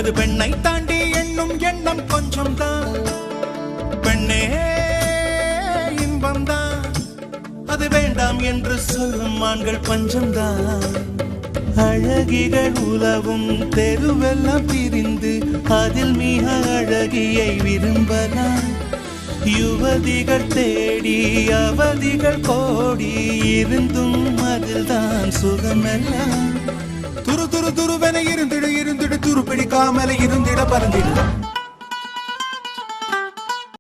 அது பெண்ணை தாண்டி எண்ணும் எண்ணம் கொஞ்சம் தான். பெண்ணே இன்பம்தான், அது வேண்டாம் என்று சொல்லும் ஆண்கள் பஞ்சம்தான். அழகிகள் உலவும் தெருவெல்லாம் பிரிந்து அதில் மிக அழகியை விரும்பலாம். யுவதிகள் தேடி அவதிகள் கோடி இருந்தும் அதில் தான் சுகமெல்லாம். துரு துரு துருவென இருந்திட இருந்திட துரு பிடிக்காமல இருந்திட பறந்திட.